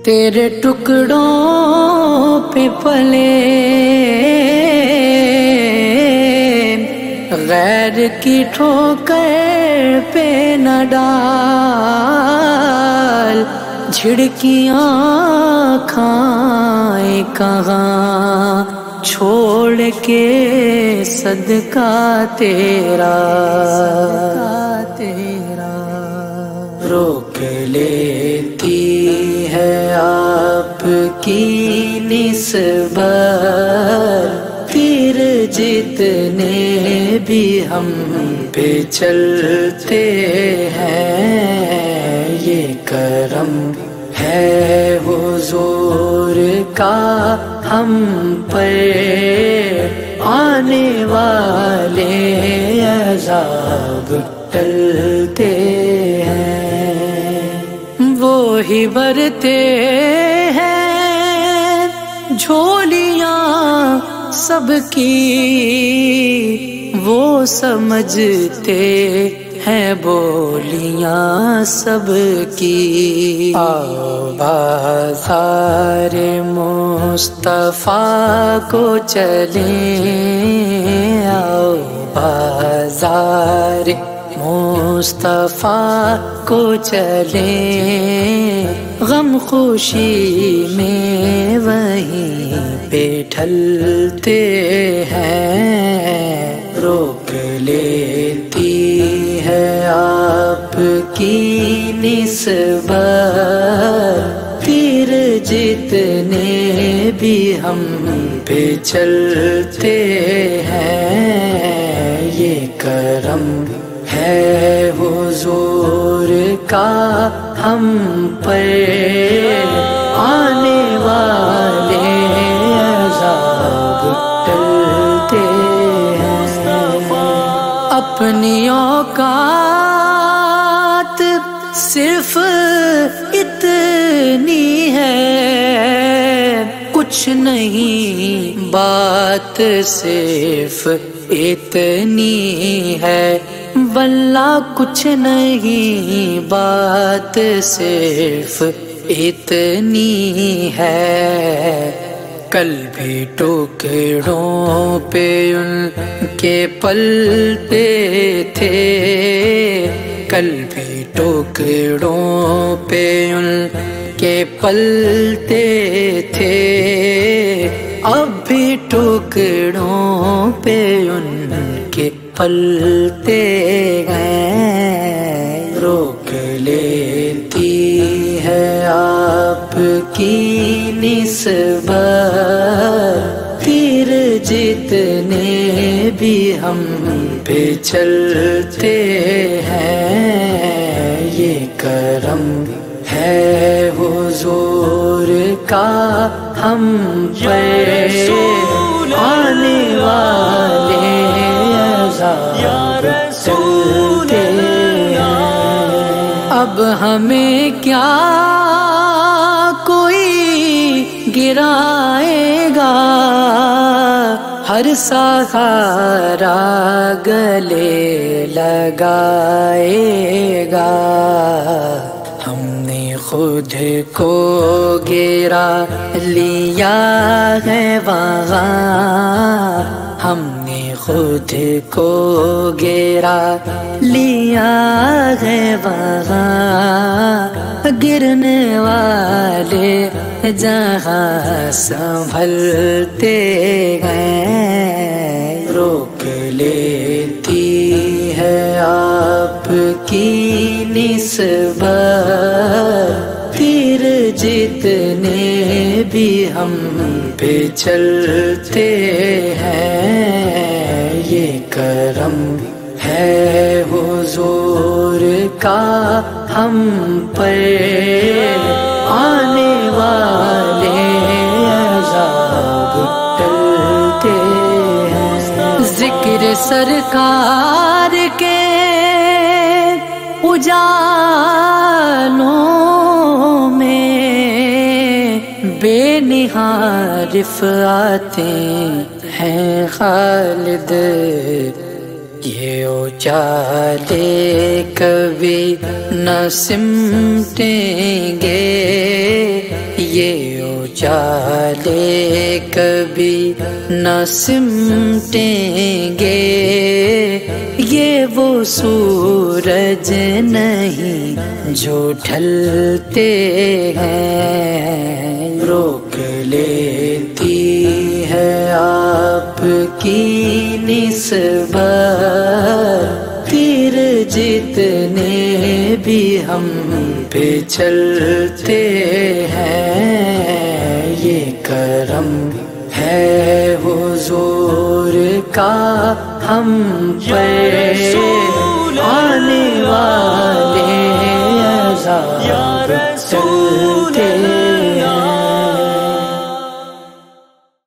تیرے ٹکڑوں پہ پلے غیر کی ٹھوکر پہ نہ ڈال، جھڑکیاں کھائیں کہاں چھوڑ کے صدقہ تیرا، روک لیتی ہے آپ کی نسبت، تیر جتنے بھی ہم پہ چلتے ہیں، یہ کرم ہے حضور کا ہم پر، آنے والے عذاب ٹلتے ہیں، وہی بھرتے ہیں جھولیاں سب کی، وہ سمجھتے ہیں بولیاں سب کی، آؤ بازار مصطفیٰ کو چلیں، آؤ بازار مصطفیٰ کو چلیں، غم خوشی میں وہیں پہ ڈھلتے ہیں، روک لیتی ہے آپ کی نسبت، تیر جتنے بھی ہم پہ چلتے ہیں، یہ کرم ہے حضور کا ہم پر، آنے والے عذاب ٹلتے ہیں، اپنی اوقات صرف اتنی ہے، کچھ نہیں بات صرف اتنی ہے، واللہ کچھ نہیں بات صرف اتنی ہے، کل بھی ٹکڑوں پہ ان کے پلتے تھے، کل بھی ٹکڑوں پہ ان کے پلتے تھے، اب بھی ٹکڑوں پہ ان کے پلتے ہیں، روک لیتی ہے آپ کی نسبت، تیر جتنے بھی ہم پہ چلتے ہیں، یہ کرم ہے حضور کا ہم پر، آنے والے عذاب ٹلتے ہیں، اب ہمیں کیا کوئی گرائے گا، ہر سہارا گلے لگائے گا، ہم نے خود کو گرا لیا ہے وہاں، ہم نے خود کو گرا لیا ہے وہاں، گرنے والے جہاں سنبھلتے ہیں، روک لیتی ہے آپ کی نسبت، تیر جتنے بھی ہم پہ چلتے ہیں، یہ کرم ہے حضور کا ہم پر، آنے والے عذاب ٹلتے ہیں، ذکر سرکار کے اجالوں میں بے نہا رفعتیں ہیں خالد، یہ اجالے کبھی نہ سمٹیں گے، یہ اجالے کبھی نہ سمٹیں گے، یہ وہ سورج نہیں جو ڈھلتے ہیں، روک لیتی ہے آپ کی نسبت، تیر جتنے بھی ہم پہ چلتے ہیں، یہ کرم ہے حضور کا ہم پر، آنے والے عذاب ٹلتے